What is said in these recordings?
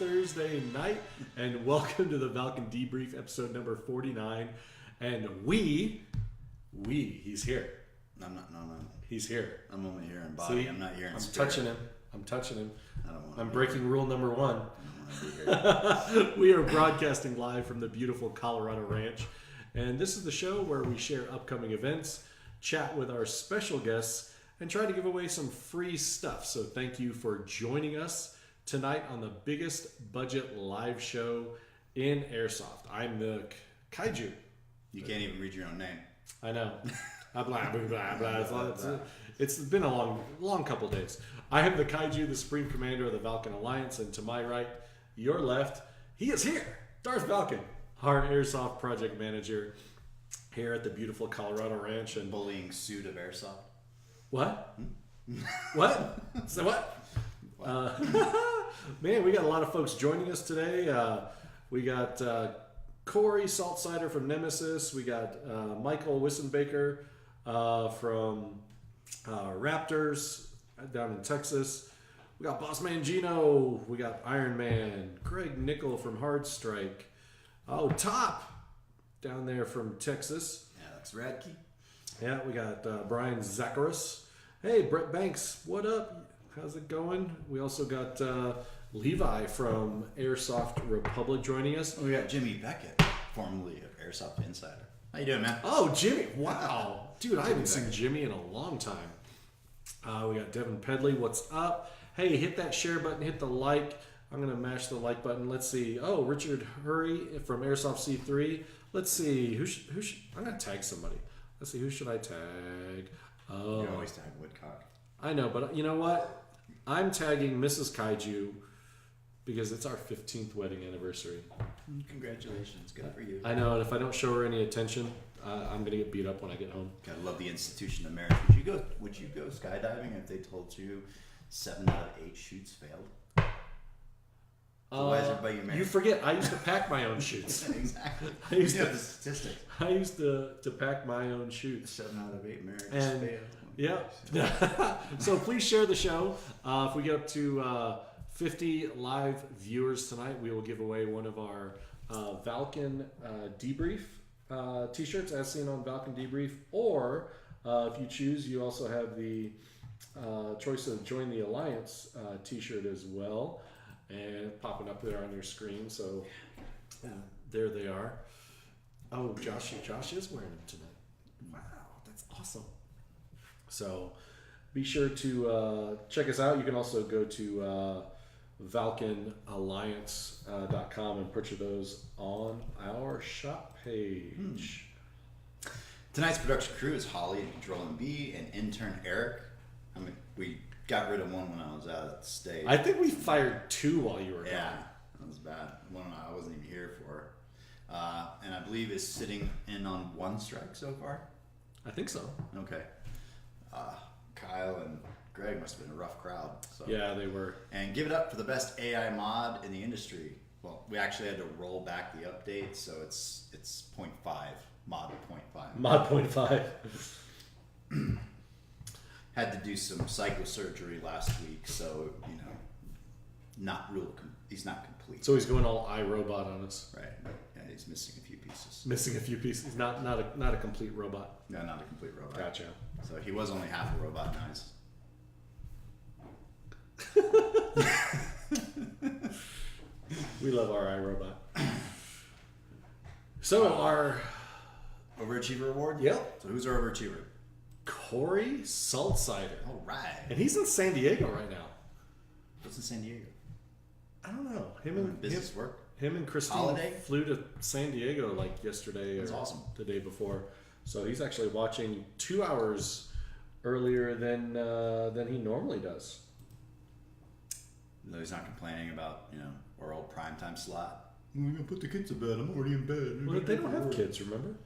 Thursday night, and welcome to the Valken Debrief episode number 49. And he's here. I'm not. No. He's here. I'm only here in body. See, I'm not here in I'm spirit. touching him. I don't want. I'm breaking rule number 1. I don't want to be here. We are broadcasting live from the beautiful Colorado Ranch, and this is the show where we share upcoming events, chat with our special guests, and try to give away some free stuff. So thank you for joining us tonight on the biggest budget live show in Airsoft. I'm the Kaiju. You can't even read your own name. I know. Blah, blah, blah, blah. It's been a long couple days. I am the Kaiju, the Supreme Commander of the Valken Alliance, and to my right, your left, he is here, Darth Valken, our Airsoft project manager here at the beautiful Colorado Ranch. And Bullying suit of Airsoft. what? What? So what? Man, we got a lot of folks joining us today. We got Corey Saltsider from Nemesis. We got Michael Wissenbaker from Raptors down in Texas. We got Boss Man Gino. We got Iron Man. Greg Nickel from Hard Strike. Oh, Top down there from Texas. Alex Radke. Yeah, we got Brian Zacharis. Hey, Brett Banks, what up? How's it going? We also got Levi from Airsoft Republic joining us. We got Jimmy Beckett, formerly of Airsoft Insider. How you doing, man? Oh, Jimmy. Wow. Dude, I haven't seen Jimmy in a long time. We got Devin Pedley. What's up? Hey, hit that share button. Hit the like. I'm going to mash the like button. Let's see. Oh, Richard Hurry from Airsoft C3. Let's see. Who should I'm going to tag somebody. Let's see. Who should I tag? Oh, You always tag Woodcock. I know, but you know what? I'm tagging Mrs. Kaiju because it's our 15th wedding anniversary. Congratulations. Good for you. I know, and if I don't show her any attention, I'm going to get beat up when I get home. Gotta love the institution of marriage. Would you go skydiving if they told you 7 out of 8 shoots failed? Why is everybody you're married? You forget, I used to pack my own chutes. Exactly. I used You know to the statistics. I used to pack my own chutes. 7 out of 8 marriages And- fail. Yeah. So please share the show. If we get up to 50 live viewers tonight, we will give away one of our Valken Debrief t-shirts as seen on Valken Debrief. Or if you choose, you also have the choice of Join the Alliance t-shirt as well. And popping up there on your screen. So there they are. Oh, Josh is wearing them tonight. Wow, that's awesome. So be sure to check us out. You can also go to ValkenAlliance.com and purchase those on our shop page. Tonight's production crew is Holly and Control and B and intern Eric. I mean, we got rid of one when I was out at the state. I think we fired 2 while you were Yeah, gone. that was bad. One I wasn't even here for. And I believe is sitting in on 1 strike so far. I think so. Okay. Kyle and Greg must have been a rough crowd. So. Yeah, they were. And give it up for the best AI mod in the industry. Well, we actually had to roll back the update, so it's 0.5, mod 0.5. Mod 0.5. Had to do some psychosurgery last week, so he's not complete. So he's going all iRobot on us. Right. Yeah, he's missing a few pieces. Missing a few pieces. Not a complete robot. No, not a complete robot. Gotcha. So he was only half a robot. Now he's We love our iRobot. So our overachiever award. Yep. So who's our overachiever? Corey Saltsider. All right. And he's in San Diego right now. What's in San Diego? I don't know. Him and Christine Holiday? flew to San Diego like yesterday That's or awesome. the day before. So he's actually watching 2 hours earlier than he normally does. Though he's not complaining about our old primetime slot. I'm gonna put the kids to bed. I'm already in bed. Well, they don't have kids, remember?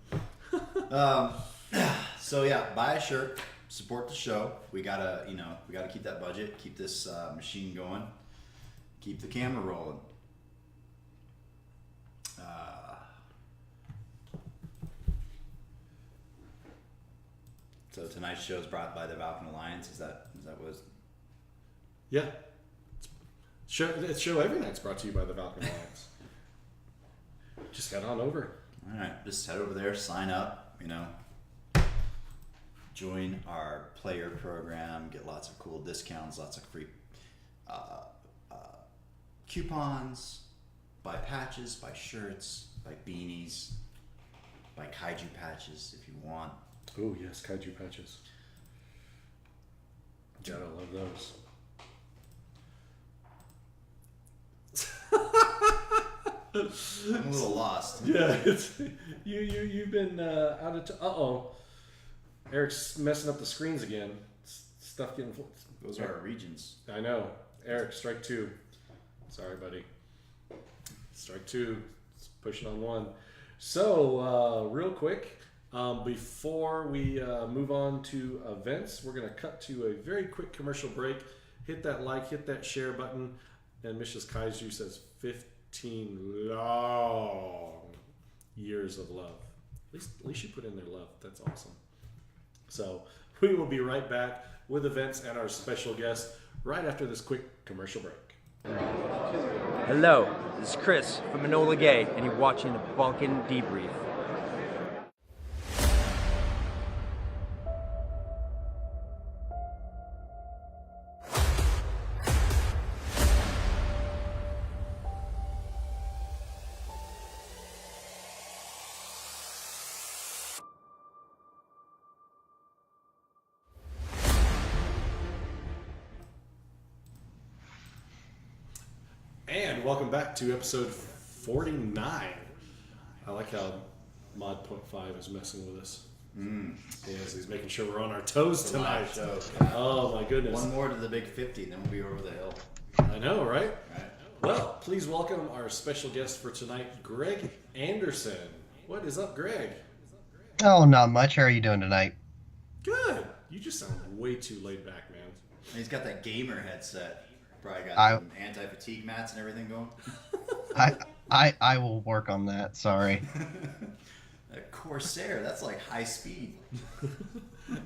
So yeah, buy a shirt, support the show. We gotta keep that budget, keep this machine going, keep the camera rolling. So tonight's show is brought by the Valken Alliance. Is that what? Yeah. Show every night's brought to you by the Valken Alliance. Just head on over. All right, just head over there, sign up, join our player program, get lots of cool discounts, lots of free coupons, buy patches, buy shirts, buy beanies, buy kaiju patches if you want. Oh yes, kaiju patches. Gotta love those. I'm a little lost. Yeah, you've been out of Eric's messing up the screens again. Stuff getting. Those are our regions. I know. Eric, strike 2. Sorry, buddy. Strike 2. It's pushing on 1. So, real quick, before we move on to events, we're going to cut to a very quick commercial break. Hit that like, hit that share button, and Mrs. Kaiju says 15 long years of love. At least you put in their love. That's awesome. So we will be right back with events and our special guest right after this quick commercial break. Hello, this is Chris from Enola Gay, and you're watching the Valken Debrief. And welcome back to episode 49. I like how Mod .5 is messing with us. Yes, he's making sure we're on our toes tonight. Show. Oh my goodness. One more to the big 50, then we'll be over the hill. I know, right? Right. Well, please welcome our special guest for tonight, Greg Anderson. What is up, Greg? Oh, not much. How are you doing tonight? Good. You just sound way too laid back, man. And he's got that gamer headset. Probably got I- some anti-fatigue mats and everything going. I will work on that. Sorry. A Corsair, that's like high speed.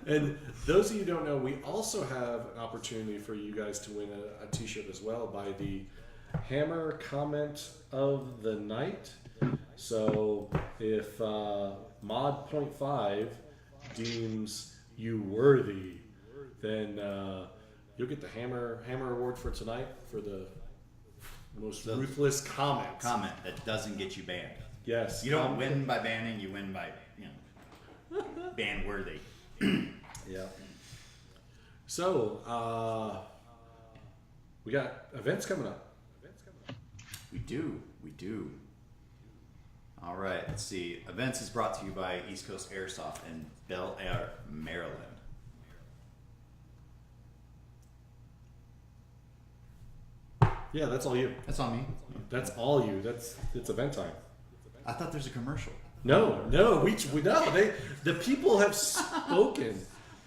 And those of you who don't know, we also have an opportunity for you guys to win a t-shirt as well by the Hammer Comment of the Night. So if Mod .5 deems you worthy, then you'll get the Hammer Award for tonight for the most ruthless comment. Comment that doesn't get you banned. Yes. You don't win by banning, you win by, ban worthy. Yeah. So, we got events coming up. We do. All right, let's see. Events is brought to you by East Coast Airsoft in Bel Air, Maryland. Yeah, that's all you. That's on me. That's all you. It's event time. I thought there's a commercial. No, the people have spoken.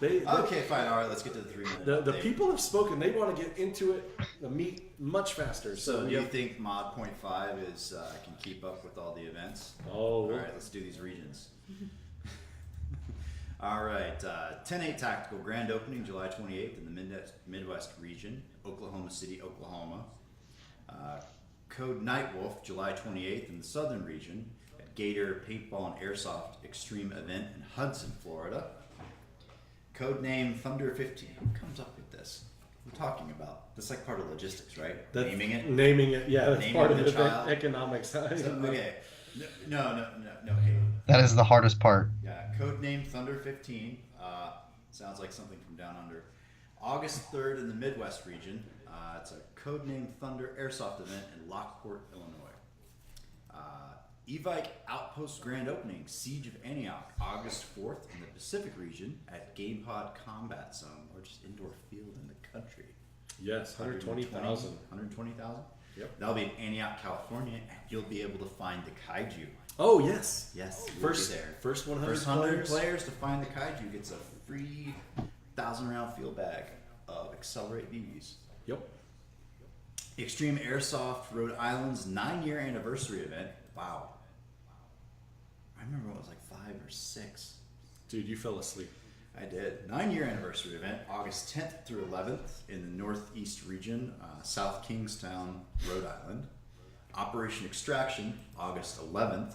Okay, fine. All right, let's get to the 3 minute. The people have spoken. They want to get into it, the meat, much faster. So do you think Mod .5 is can keep up with all the events? Oh. All right, let's do these regions. All right, 10-8 Tactical Grand Opening, July 28th in the Midwest region, Oklahoma City, Oklahoma. Code Nightwolf, July 28th in the Southern region at Gator Paintball and Airsoft Extreme Event in Hudson, Florida. Codename Thunder 15. Who comes up with this? We're talking about. That's like part of logistics, right? Naming it. Yeah, that's Naming part of the event child. economics. So, okay. No. Hey. That is the hardest part. Yeah. Codename Thunder 15. Sounds like something from down under. August 3rd in the Midwest region. It's a Codename Thunder Airsoft event in Lockport, Illinois. Evike Outpost Grand Opening, Siege of Antioch, August 4th in the Pacific region at GamePod Combat Zone, largest indoor field in the country. Yes, 120,000. 120,000? Yep. That'll be in Antioch, California, and you'll be able to find the kaiju. Oh, yes. Yes, First, there. first 100 First 100 players. players to find the kaiju gets a free 1,000-round field bag of Accelerate BBs. Yep. Extreme Airsoft Rhode Island's 9-year anniversary event. Wow. I remember it was like 5 or 6. Dude, you fell asleep. I did. 9-year anniversary event, August 10th through 11th in the Northeast region, South Kingstown, Rhode Island. Operation Extraction, August 11th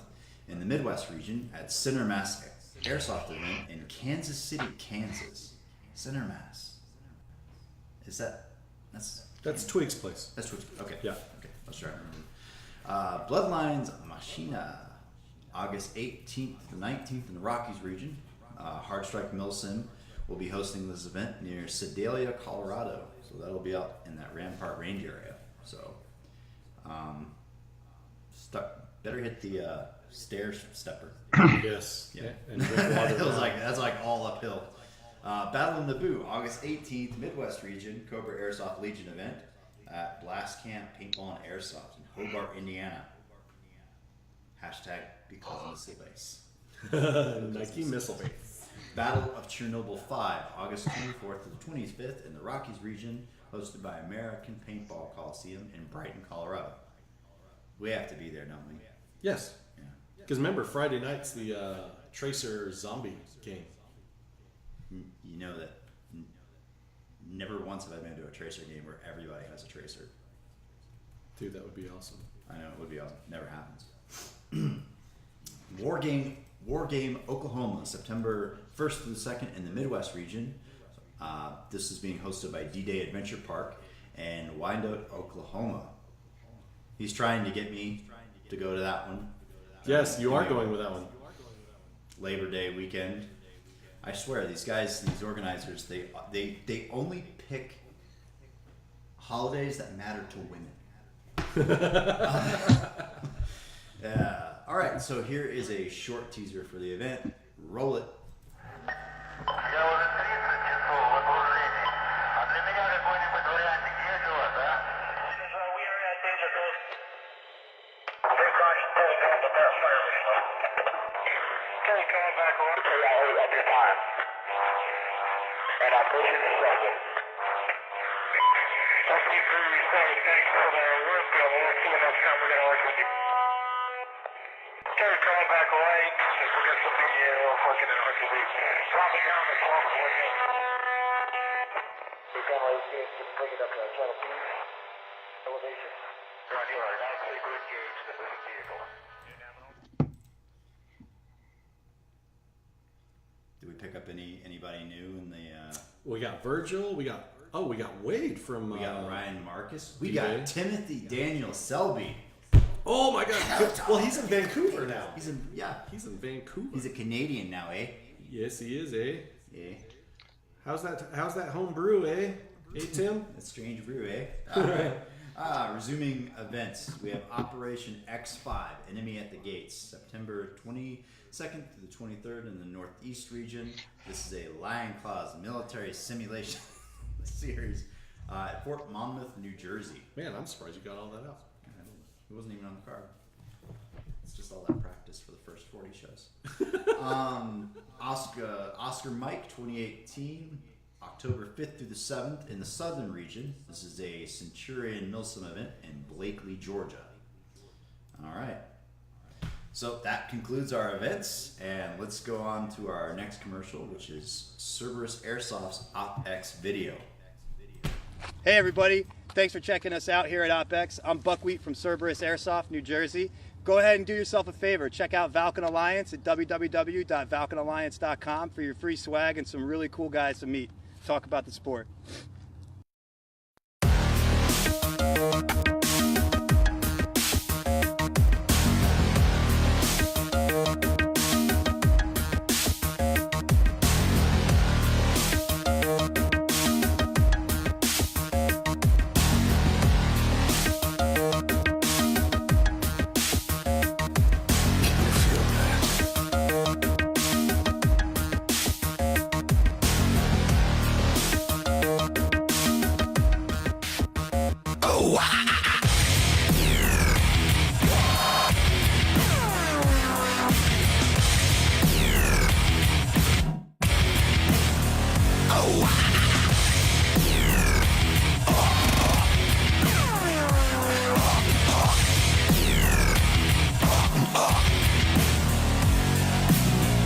in the Midwest region at Center Mass Airsoft event in Kansas City, Kansas. Center Mass. Is That's Twig's place. that's what? Okay. Yeah. Okay. Let's try to remember. Bloodlines Machina, August 18th to 19th in the Rockies region. Hard Strike Milsim will be hosting this event near Sedalia, Colorado. So that'll be out in that Rampart Range area. So, better hit the stair stepper. Yes. Yeah. And drink water. It was that's like all uphill. Battle of Naboo, August 18th, Midwest region, Cobra Airsoft Legion event at Blast Camp Paintball and Airsoft in Hobart, Indiana. Hashtag because missile base. Nike missile base. Battle of Chernobyl 5, August 24th to the 25th in the Rockies region, hosted by American Paintball Coliseum in Brighton, Colorado. We have to be there, don't we? Yes. Yeah. Because remember, Friday night's the Tracer zombie game. You know that never once have I been to a Tracer game where everybody has a Tracer. Dude, that would be awesome. I know, it would be awesome. Never happens. War Game, Oklahoma, September 1st through the 2nd in the Midwest region. This is being hosted by D-Day Adventure Park in Wyandotte, Oklahoma. He's trying to get me to go to that one. Yes, you are going with that one. Labor Day weekend. I swear, these guys, these organizers, they only pick holidays that matter to women. Yeah. All right, so here is a short teaser for the event. Roll it. Did we pick up anybody new in the? We got Virgil. We got Wade from. We got Ryan Marcus. We D-Day. got Timothy Daniel Selby. Oh my God! Well, he's in Vancouver now. He's in Vancouver. He's a Canadian now, eh? Yes, he is, eh? Yeah. How's that home brew, eh? Hey, Tim. That's strange brew, eh? All right. Resuming events. We have Operation X5, Enemy at the Gates, September 22nd to the 23rd in the Northeast region. This is a Lion Claws military simulation series at Fort Monmouth, New Jersey. Man, I'm surprised you got all that out. It wasn't even on the card. It's just all that practice for the first 40 shows. Oscar Mike 2018, October 5th through the 7th in the Southern region. This is a Centurion Milsim event in Blakely, Georgia. All right. So that concludes our events, and let's go on to our next commercial, which is Cerberus Airsoft's OpX video. Hey everybody, thanks for checking us out here at OpX. I'm Buckwheat from Cerberus Airsoft, New Jersey. Go ahead and do yourself a favor. Check out Valken Alliance at www.valkenalliance.com for your free swag and some really cool guys to meet. Talk about the sport.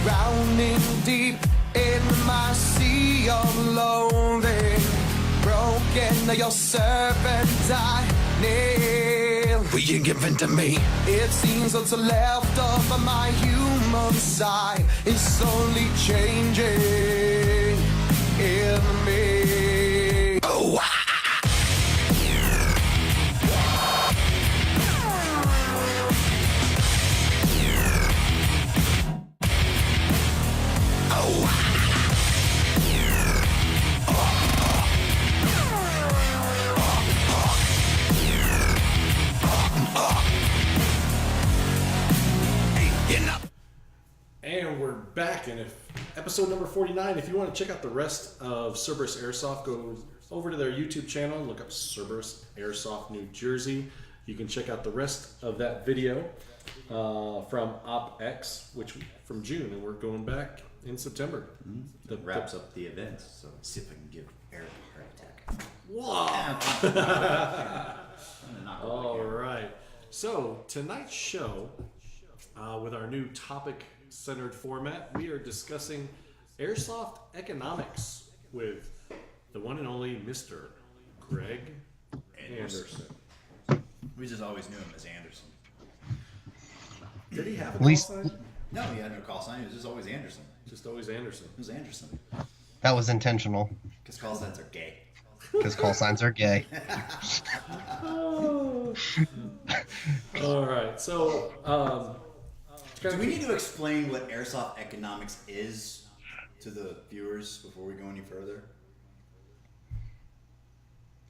Drowning deep in my sea of loathing, broken your serpentine nail. Will you give in to me? It seems what's left of my human side is slowly changing in me. Oh, And we're back in episode number 49. If you want to check out the rest of Cerberus Airsoft, go over to their YouTube channel, look up Cerberus Airsoft New Jersey. You can check out the rest of that video from OpX, which from June, and we're going back in September. That wraps up the event, so let's see if I can give Eric a heart attack. Wow! All right. So tonight's show, with our new topic-centered format, we are discussing airsoft economics with the one and only Mr. Greg Anderson. We just always knew him as Anderson. Did he have a At call least- sign? No, he had no call sign. He was just always Anderson. Just always Anderson. It was Anderson. That was intentional, Because call signs are gay. because call signs are gay. All right. So, Do we need to explain what airsoft economics is to the viewers before we go any further?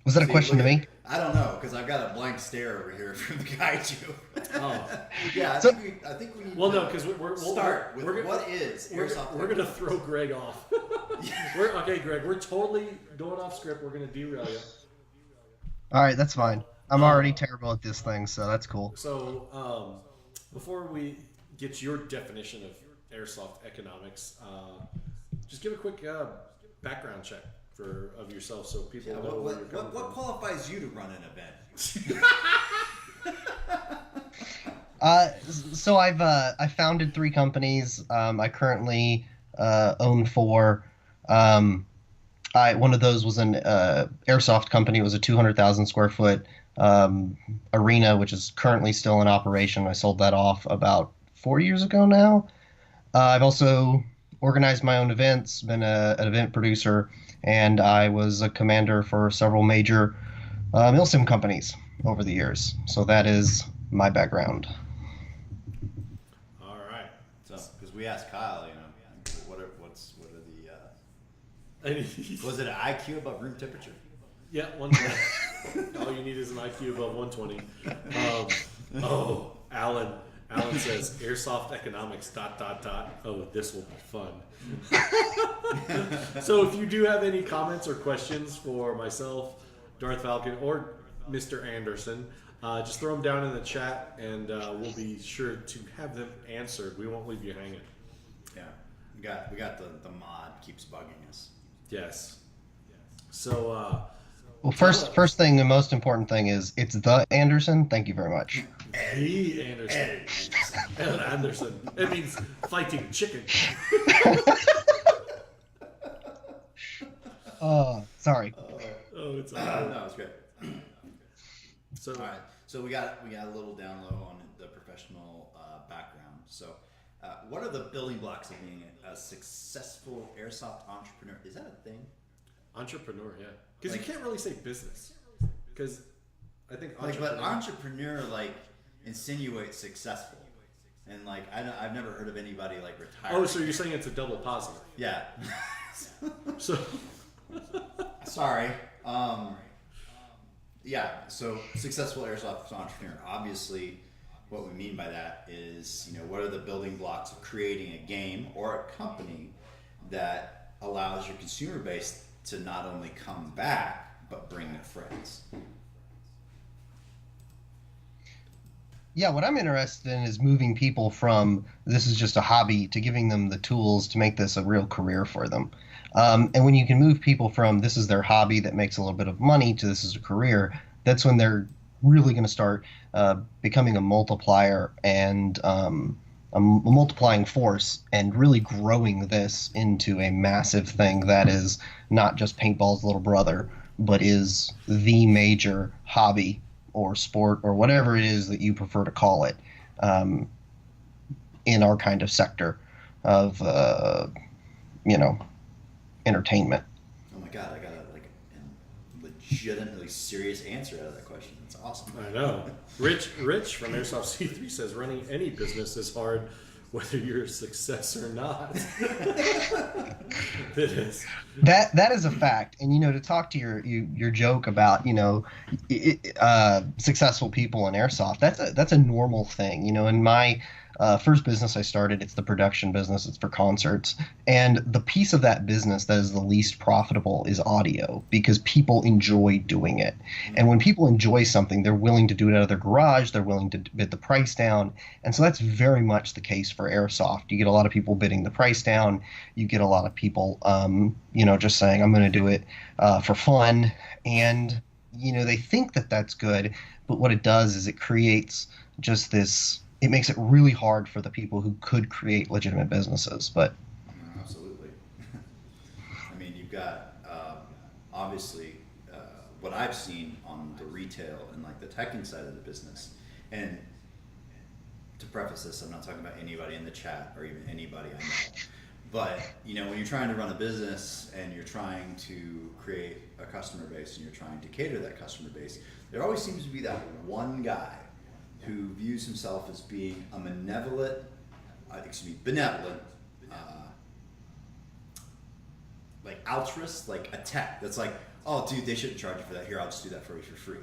Was that a question to me? I don't know, because I've got a blank stare over here from the kaiju. Oh. Yeah, So- I think we need Well, to no, because we'll start with we're gonna, what is airsoft We're going to economics? throw Greg off. Okay, Greg, we're totally going off script. We're going to derail you. All right, that's fine. I'm already terrible at this thing, so that's cool. So, before we get your definition of airsoft economics, just give a quick background check of yourself, so people Yeah, know where you're coming what from. qualifies you to run an event? So I founded 3 companies. I currently own 4. One of those was an airsoft company. It was a 200,000 square foot arena, which is currently still in operation. I sold that off about 4 years ago now. I've also organized my own events, been an event producer, and I was a commander for several major Milsim companies over the years. So that is my background. All right. So, because we asked Kyle, what are the was it an IQ above room temperature? Yeah, 120. All you need is an IQ above 120. Alan. Alan says, airsoft economics, ... Oh, this will be fun. So if you do have any comments or questions for myself, Darth Valken, or Mr. Anderson, just throw them down in the chat, and we'll be sure to have them answered. We won't leave you hanging. Yeah, we got the mod keeps bugging us. Yes. So, Well, first thing, the most important thing is it's the Anderson. Thank you very much. the Anderson. Ed Anderson. It means fighting chicken. Sorry. Oh, it's all right. No, it's great. So, All right, so we got a little down low on the professional background. So, what are the building blocks of being a successful airsoft entrepreneur? Is that a thing? entrepreneur, yeah. Because Like- you can't really say business. Because I think Like, but entrepreneur. entrepreneur insinuates successful, and I've never heard of anybody retiring. Oh, so you're saying it's a double positive. Yeah. So, Sorry. Yeah. So successful airsoft entrepreneur. Obviously, what we mean by that is, what are the building blocks of creating a game or a company that allows your consumer base to not only come back but bring their friends. Yeah, what I'm interested in is moving people from this is just a hobby to giving them the tools to make this a real career for them. And when you can move people from this is their hobby that makes a little bit of money to this is a career, that's when they're really going to start becoming a multiplier and a multiplying force and really growing this into a massive thing that is not just paintball's little brother, but is the major hobby or sport or whatever it is that you prefer to call it, in our kind of sector of entertainment. Oh my God, I got a legitimately serious answer out of that question. That's awesome. I know. Rich from Airsoft C3 says running any business is hard, whether you're a success or not. It is. That is a fact. And to talk to your joke about successful people in airsoft, that's a normal thing. In my first business I started, it's the production business. It's for concerts, and the piece of that business that is the least profitable is audio, because people enjoy doing it. And when people enjoy something, they're willing to do it out of their garage. They're willing to bid the price down, and so that's very much the case for airsoft. You get a lot of people bidding the price down. You get a lot of people, just saying, I'm going to do it for fun, and they think that that's good, but what it does is it creates just this. It makes it really hard for the people who could create legitimate businesses. But absolutely. I mean, you've got obviously what I've seen on the retail and like the teching side of the business. And to preface this, I'm not talking about anybody in the chat or even anybody I know. But when you're trying to run a business and you're trying to create a customer base and you're trying to cater to that customer base, there always seems to be that one guy who views himself as being a benevolent, like altruist, like a tech. That's like, oh, dude, they shouldn't charge you for that. Here, I'll just do that for you for free.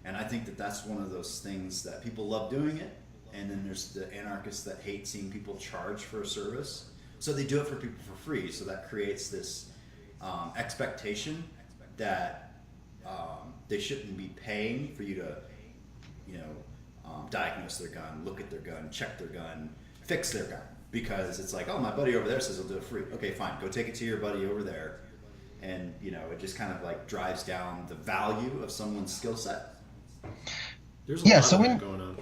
And I think that that's one of those things that people love doing it. And then there's the anarchists that hate seeing people charge for a service. So they do it for people for free. So that creates this expectation that they shouldn't be paying for you to, diagnose their gun, look at their gun, check their gun, fix their gun. Because it's like, oh, my buddy over there says he'll do it free. Okay, fine. Go take it to your buddy over there. And, it just kind of like drives down the value of someone's skill set. There's a lot of that going on.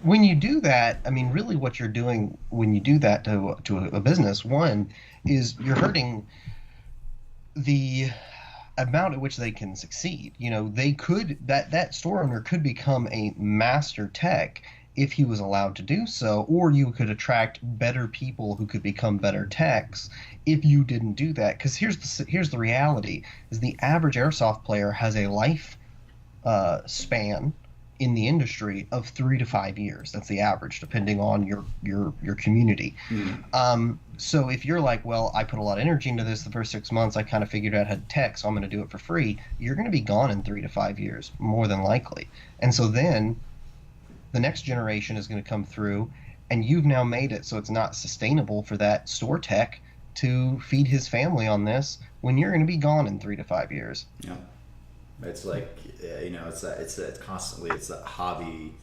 When you do that, I mean, really what you're doing when you do that to a business, one, is you're hurting the amount at which they can succeed. They could, that store owner could become a master tech if he was allowed to do so, or you could attract better people who could become better techs if you didn't do that. Because here's the reality: is the average airsoft player has a life span in the industry of 3 to 5 years. That's the average, depending on your community. So if you're like, well, I put a lot of energy into this the first 6 months, I kind of figured out how to tech, so I'm going to do it for free, you're going to be gone in 3 to 5 years, more than likely. And so then the next generation is going to come through, and you've now made it so it's not sustainable for that store tech to feed his family on this when you're going to be gone in 3 to 5 years. Yeah. It's like, it's constantly, it's that hobby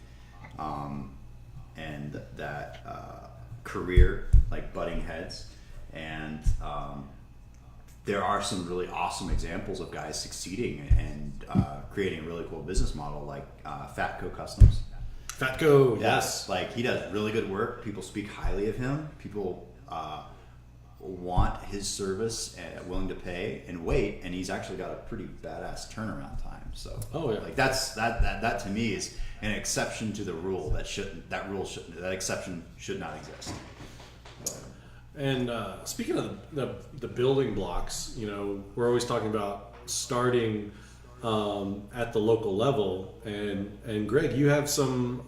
and that career, like butting heads. And there are some really awesome examples of guys succeeding and creating a really cool business model, like Fatco Customs. Fatco, yes. Like, he does really good work. People speak highly of him. People want his service and willing to pay and wait, and he's actually got a pretty badass turnaround time. So, like that to me is an exception to the rule that exception should not exist. And speaking of the building blocks, we're always talking about starting at the local level, and Greg, you have some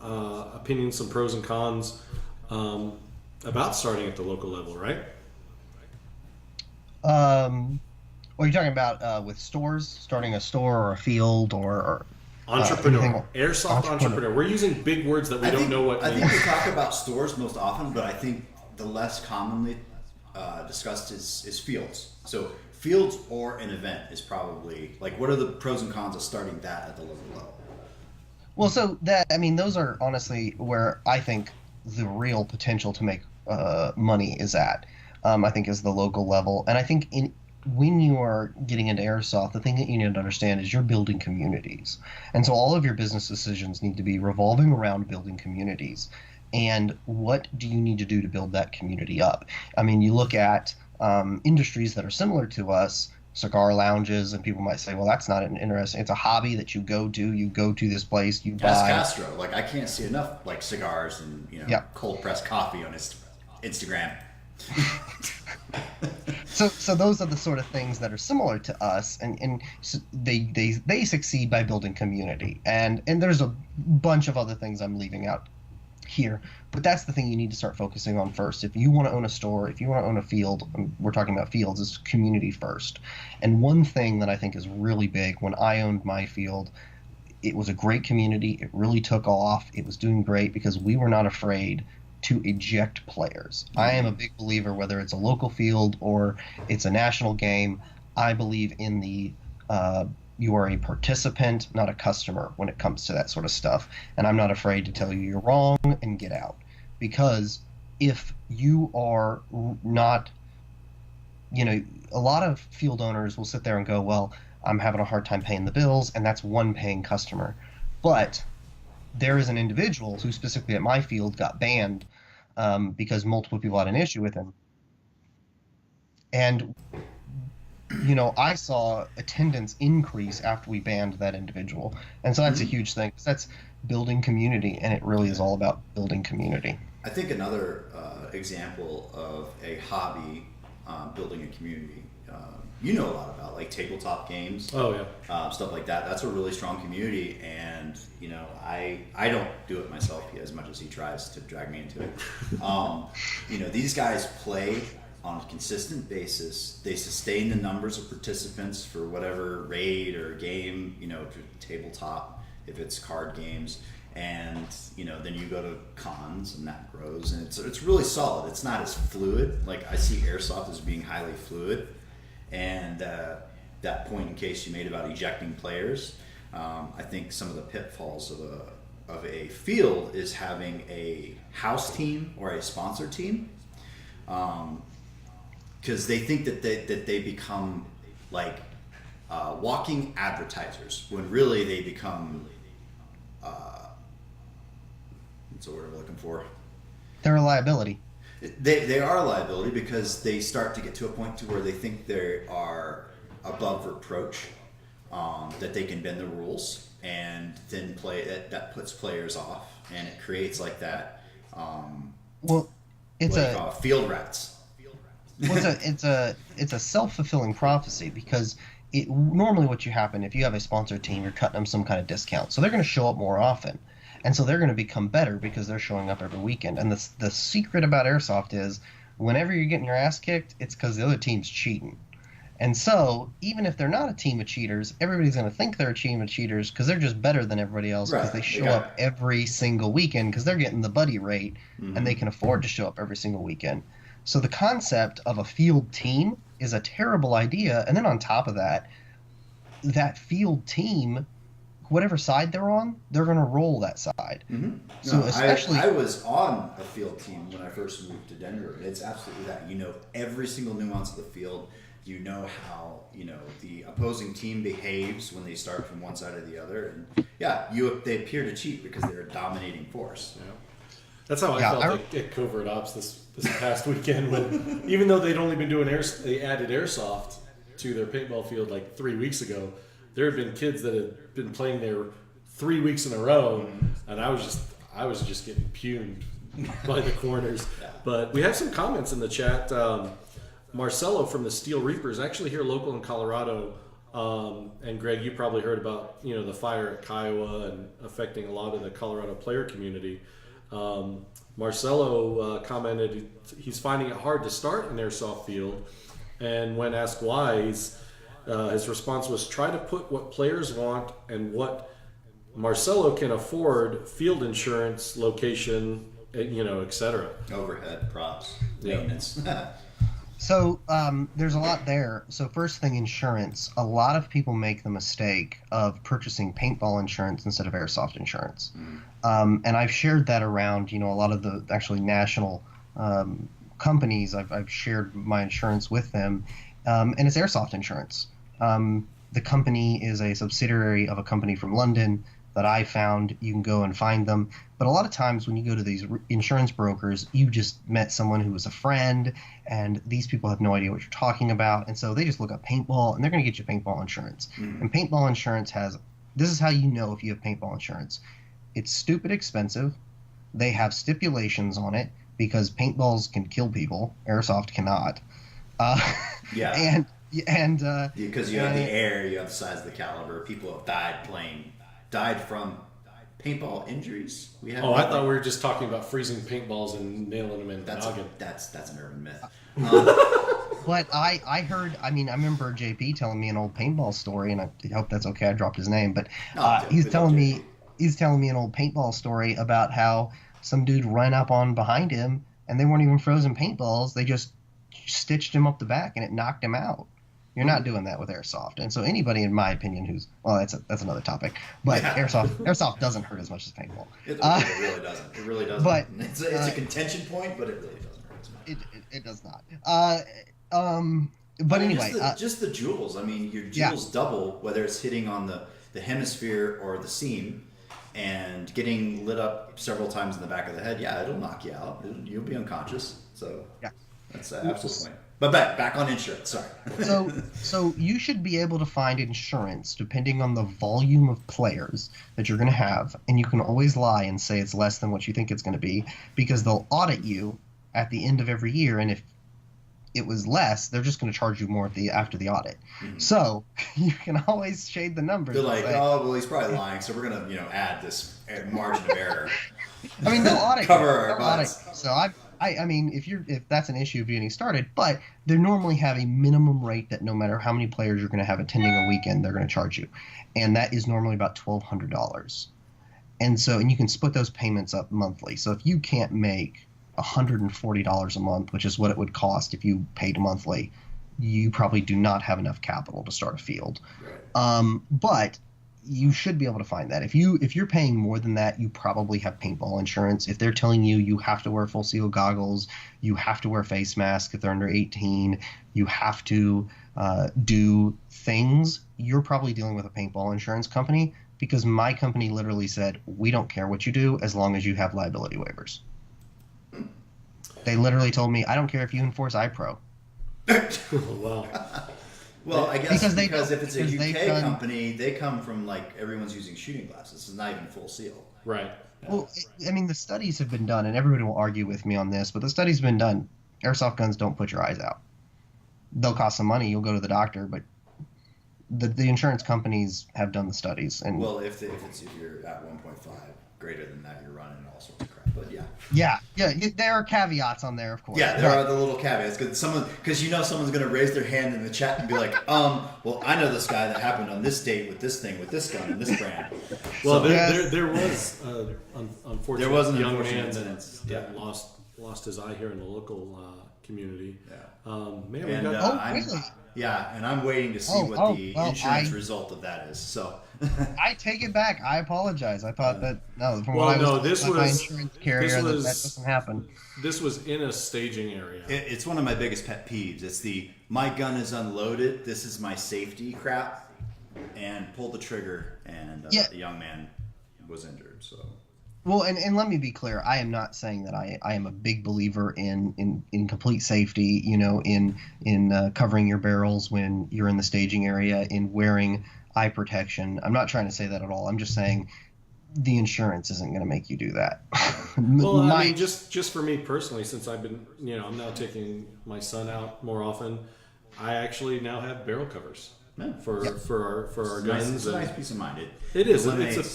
opinions, some pros and cons about starting at the local level, right? What are you talking about with stores? Starting a store or a field or entrepreneur, airsoft entrepreneur. We're using big words that we don't know what. I think we talk about stores most often, but I think the less commonly discussed is fields. So fields or an event is probably like, what are the pros and cons of starting that at the local level? Well, so those are honestly where I think the real potential to make money is at. I think is the local level, and I think when you are getting into airsoft, the thing that you need to understand is you're building communities, and so all of your business decisions need to be revolving around building communities. and what do you need to do to build that community up? I mean, you look at industries that are similar to us, cigar lounges, and people might say, well, that's not an interesting. It's a hobby that you go to. You go to this place, you Gas buy. Castro, like I can't see enough like cigars and cold pressed coffee on his Instagram. So those are the sort of things that are similar to us, and so they succeed by building community, and there's a bunch of other things I'm leaving out here, but that's the thing you need to start focusing on first. If you want to own a store, if you want to own a field, we're talking about fields, is community first. And one thing that I think is really big, when I owned my field, it was a great community. It really took off. It was doing great because we were not afraid to eject players. I am a big believer, whether it's a local field or it's a national game, I believe in the you are a participant, not a customer when it comes to that sort of stuff. And I'm not afraid to tell you you're wrong and get out. Because if you are not, a lot of field owners will sit there and go, well, I'm having a hard time paying the bills, and that's one paying customer. But there is an individual who specifically at my field got banned because multiple people had an issue with him. And I saw attendance increase after we banned that individual. And so that's a huge thing. That's building community, and it really is all about building community. I think another example of a hobby building a community, you know a lot about, like tabletop games. Oh, yeah. Stuff like that. That's a really strong community, and, I don't do it myself as much as he tries to drag me into it. These guys play on a consistent basis. They sustain the numbers of participants for whatever raid or game, tabletop, if it's card games, and then you go to cons and that grows, and it's really solid. It's not as fluid. Like I see airsoft as being highly fluid, and that point in case you made about ejecting players, I think some of the pitfalls of a field is having a house team or a sponsor team. Because they think that they become like walking advertisers, when really they become what's the word I'm looking for? They're a liability. They are a liability because they start to get to a point to where they think they are above reproach, that they can bend the rules, and then that puts players off, and it creates like that. It's field rats. Well, it's a self-fulfilling prophecy, because normally what you happen if you have a sponsored team, you're cutting them some kind of discount, so they're going to show up more often, and so they're going to become better because they're showing up every weekend. And the secret about airsoft is, whenever you're getting your ass kicked, it's because the other team's cheating. And so even if they're not a team of cheaters, everybody's going to think they're a team of cheaters because they're just better than everybody else, because they show up every single weekend because they're getting the buddy rate, and they can afford to show up every single weekend. So the concept of a field team is a terrible idea. And then on top of that, that field team, whatever side they're on, they're going to roll that side. Mm-hmm. So especially, I was on a field team when I first moved to Denver. It's absolutely that. Every single nuance of the field. How the opposing team behaves when they start from one side or the other. And they appear to cheat because they're a dominating force. That's how I felt at Covert Ops this past weekend, when even though they'd only been doing they added airsoft to their paintball field like 3 weeks ago, there had been kids that had been playing there 3 weeks in a row, and I was just getting pumed by the corners. But we have some comments in the chat. Marcelo from the Steel Reapers, actually here local in Colorado, and Greg, you probably heard about the fire at Kiowa and affecting a lot of the Colorado player community. Marcelo commented he's finding it hard to start an airsoft field, and when asked why, his response was, try to put what players want and what Marcelo can afford: field insurance, location, etc. Overhead, props, maintenance. So there's a lot there. So first thing, insurance. A lot of people make the mistake of purchasing paintball insurance instead of airsoft insurance. And I've shared that around, a lot of the actually national companies. I've shared my insurance with them, and it's airsoft insurance. The company is a subsidiary of a company from London. that I found. You can go and find them. But a lot of times when you go to these insurance brokers, you just met someone who was a friend, and these people have no idea what you're talking about. And so they just look up paintball, and they're going to get you paintball insurance. And paintball insurance this is how you know if you have paintball insurance. It's stupid expensive. They have stipulations on it because paintballs can kill people. Airsoft cannot. Yeah. And because you have the air, you have the size of the caliber. People have died from paintball injuries. I thought we were just talking about freezing paintballs and nailing them in the noggin. That's an urban myth. But I heard, I remember JP telling me an old paintball story, and I hope that's okay. I dropped his name, but he's telling me an old paintball story about how some dude ran up on behind him, and they weren't even frozen paintballs. They just stitched him up the back, and it knocked him out. You're not doing that with airsoft. And so anybody, in my opinion, that's another topic. But yeah. airsoft doesn't hurt as much as paintball. It really doesn't. It really doesn't. But it's a contention point, but it really doesn't hurt as much. It does not. But anyway, just the joules. Your joules double whether it's hitting on the hemisphere or the seam, and getting lit up several times in the back of the head. Yeah, it'll knock you out. You'll be unconscious. So yeah, that's the absolute point. But back on insurance. Sorry. So you should be able to find insurance depending on the volume of players that you're going to have, and you can always lie and say it's less than what you think it's going to be, because they'll audit you at the end of every year, and if it was less, they're just going to charge you more after the audit. Mm-hmm. So you can always shade the numbers. They're like, he's probably lying, so we're going to add this margin of error. They'll audit cover our butts. So if that's an issue of getting started, but they normally have a minimum rate that no matter how many players you're going to have attending a weekend, they're going to charge you, and that is normally about $1,200. And you can split those payments up monthly. So if you can't make $140 a month, which is what it would cost if you paid monthly, you probably do not have enough capital to start a field. Right. But you should be able to find that. If you're paying more than that, you probably have paintball insurance. If they're telling you have to wear full seal goggles, you have to wear face masks if they're under 18, you have to do things, you're probably dealing with a paintball insurance company, because my company literally said, we don't care what you do as long as you have liability waivers. They literally told me, I don't care if you enforce iPro. Wow. Well, I guess because if it's a UK company, they come from everyone's using shooting glasses. It's not even full seal. Right. Well, the studies have been done, and everybody will argue with me on this, but the studies have been done. Airsoft guns don't put your eyes out. They'll cost some money. You'll go to the doctor, but the insurance companies have done the studies. And well, if you're at 1.5, greater than that, you're running all sorts of crap. But yeah, there are caveats on there, of course. Yeah, there are the little caveats because someone's going to raise their hand in the chat and be like, well, I know this guy that happened on this date with this thing, with this gun and this brand. Well, there was unfortunately young man that lost his eye here in the local community. Yeah. And I'm waiting to see what the insurance result of that is. So I take it back. I apologize. I thought that this was my insurance carrier that doesn't happen. This was in a staging area. It's one of my biggest pet peeves. It's my gun is unloaded. This is my safety crap, and pulled the trigger, and the young man was injured. So. Well, and let me be clear. I am not saying that I am a big believer in complete safety, in covering your barrels when you're in the staging area, in wearing eye protection. I'm not trying to say that at all. I'm just saying the insurance isn't going to make you do that. Well, just for me personally, since I've been, I'm now taking my son out more often, I actually now have barrel covers. For our guns. It's a nice peace of mind. It is.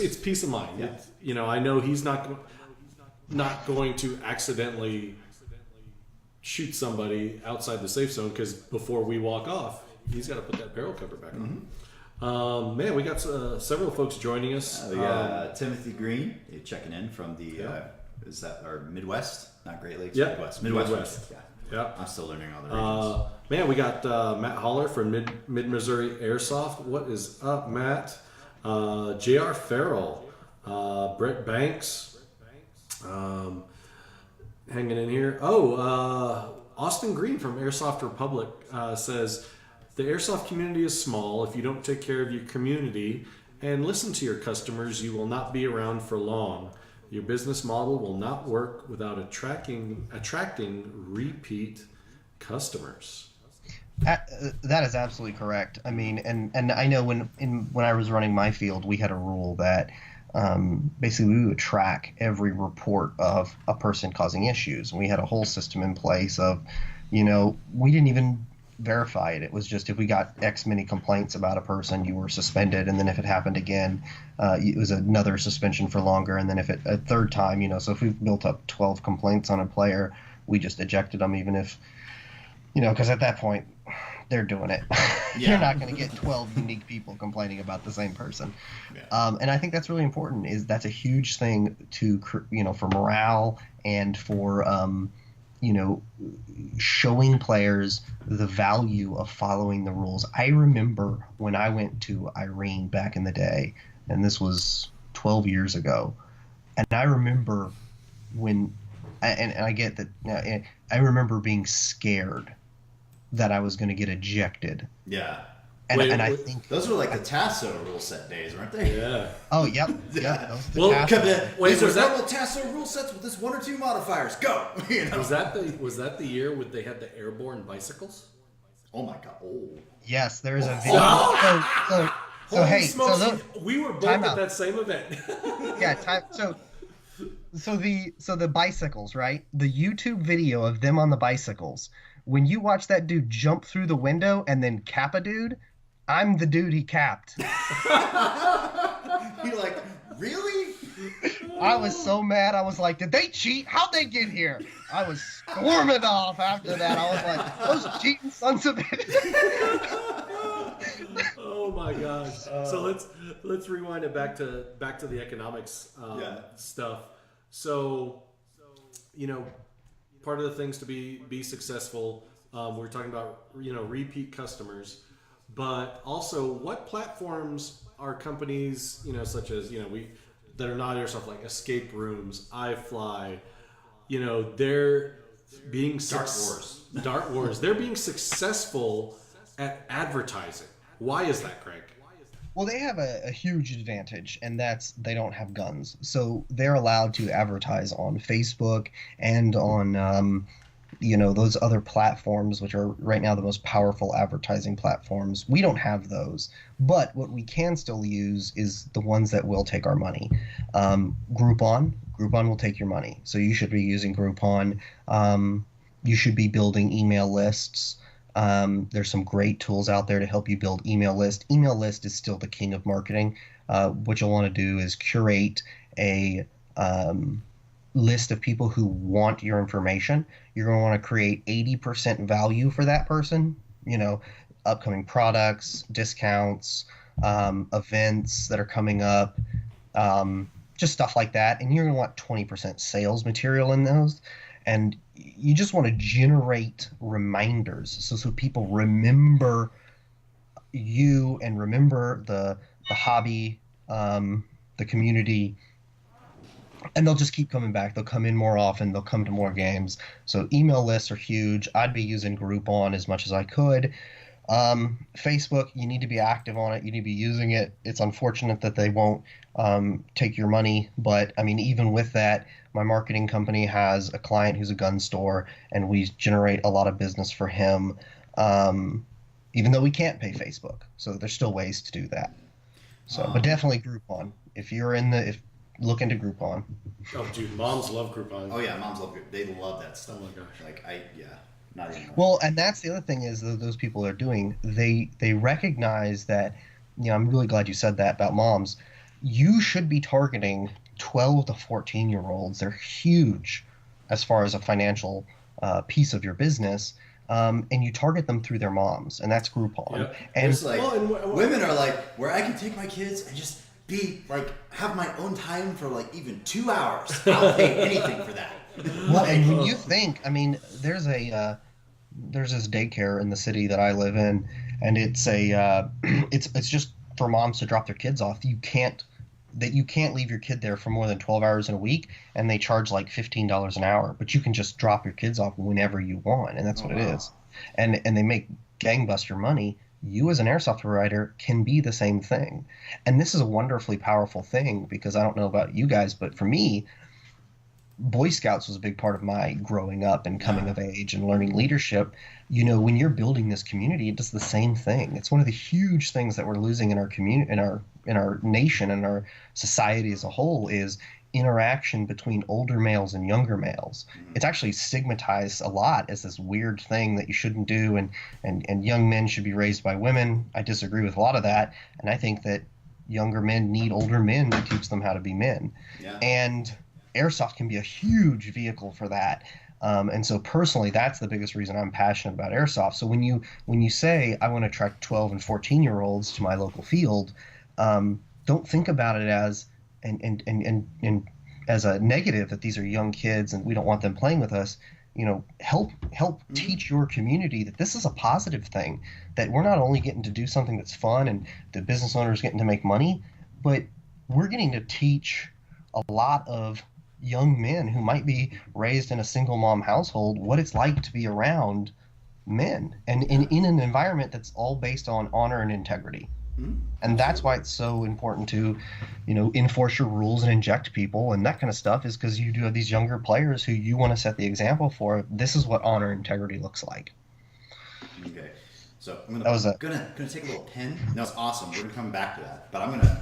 It's peace of mind. Yeah. I know he's not going to accidentally shoot somebody outside the safe zone, because before we walk off, he's got to put that barrel cover back on. Man, we got several folks joining us. We got Timothy Green checking in from the is that our Midwest? Not Great Lakes. Yeah, Midwest. Yeah. I'm still learning all the regions. Man, we got Matt Holler from Mid Missouri Airsoft. What is up, Matt? J.R. Farrell, Brett Banks, hanging in here. Austin Green from Airsoft Republic says, the airsoft community is small. If you don't take care of your community, And listen to your customers. You will not be around for long. Your business model will not work without attracting repeat customers. That is absolutely correct. I mean, and I know when I was running my field, we had a rule that basically we would track every report of a person causing issues. And we had a whole system in place of, we didn't even verify it. It was just if we got X many complaints about a person, you were suspended, and then if it happened again, it was another suspension for longer, and then if it a third time, so if we built up 12 complaints on a player, we just ejected them, even if, because at that point they're doing it. Yeah. You're not going to get 12 unique people complaining about the same person. Yeah. And I think that's really important. That's a huge thing to, for morale and for, showing players the value of following the rules. I remember when I went to Irene back in the day, and this was 12 years ago, and I remember I get that, I remember being scared that I was going to get ejected. Yeah. And I think those were like the Tasso rule set days, weren't they? Yeah. Oh, yep. Yeah. Those the Well, tasks. Wait, these are was that- normal Tasso rule sets with this 1 or 2 modifiers. Go. Was that the year when they had the airborne bicycles? Oh my god. Oh. Yes, there is a video. So Holy hey, smokes, so we were both time at out. that same event. yeah, so the bicycles, right? The YouTube video of them on the bicycles. When you watch that dude jump through the window and then cap a dude, I'm the dude he capped. You're like, really? I was so mad. I was like, did they cheat? How'd they get here? I was storming off after that. I was like, those cheating sons of bitches. Oh my gosh! So let's rewind it back to the economics stuff. So, part of the things to be successful, we're talking about repeat customers, but also what platforms are companies such as that are not airsoft, like escape rooms, iFly, they're being Dart Wars. They're being successful at advertising. Why is that, Craig? Well, they have a huge advantage, and that's they don't have guns. So they're allowed to advertise on Facebook and on, those other platforms, which are right now the most powerful advertising platforms. We don't have those. But what we can still use is the ones that will take our money. Groupon will take your money. So you should be using Groupon. You should be building email lists. There's some great tools out there to help you build email list. Email list is still the king of marketing. What you'll want to do is curate a list of people who want your information. You're going to want to create 80% value for that person, upcoming products, discounts, events that are coming up, just stuff like that. And you're going to want 20% sales material in those. And you just want to generate reminders so people remember you and remember the hobby, the community, and they'll just keep coming back. They'll come in more often. They'll come to more games. So email lists are huge. I'd be using Groupon as much as I could. Facebook, you need to be active on it. You need to be using it. It's unfortunate that they won't take your money, but I mean, even with that, my marketing company has a client who's a gun store, and we generate a lot of business for him, even though we can't pay Facebook. So there's still ways to do that. So, but definitely Groupon. If you're look into Groupon. Oh, dude, moms love Groupon. Oh yeah, moms love it. They love that stuff. Oh my gosh. Like not even. Well, and that's the other thing is that those people are doing. They recognize that. I'm really glad you said that about moms. You should be targeting 12 to 14-year-olds. They're huge as far as a financial piece of your business. And you target them through their moms, and that's Groupon. Yep. And It's like women are like where I can take my kids and just be like have my own time for like even 2 hours. I'll pay anything for that. well, and when you think, I mean, there's this daycare in the city that I live in, and it's it's just for moms to drop their kids off. You can't leave your kid there for more than 12 hours in a week, and they charge like $15 an hour, but you can just drop your kids off whenever you want, and that's what it is. And they make gangbuster money you as an airsoft provider can be the same thing. And this is a wonderfully powerful thing, because I don't know about you guys, but for me, Boy Scouts was a big part of my growing up and coming of age and learning leadership. When you're building this community, it does the same thing. It's one of the huge things that we're losing in our community, in our nation, and our society as a whole, is interaction between older males and younger males. It's actually stigmatized a lot as this weird thing that you shouldn't do, and young men should be raised by women. I disagree with a lot of that, and I think that younger men need older men to teach them how to be men. Yeah. And airsoft can be a huge vehicle for that. And so personally, that's the biggest reason I'm passionate about airsoft. So when you say I want to attract 12 and 14-year-olds to my local field, don't think about it as and as a negative, that these are young kids and we don't want them playing with us. Help teach your community that this is a positive thing, that we're not only getting to do something that's fun and the business owners getting to make money, but we're getting to teach a lot of young men who might be raised in a single mom household what it's like to be around men, and in an environment that's all based on honor and integrity. And that's why it's so important to, enforce your rules and inject people and that kind of stuff, is because you do have these younger players who you want to set the example for. This is what honor and integrity looks like. Okay, so I'm gonna take a little pen. No, it's awesome. We're gonna come back to that, but I'm gonna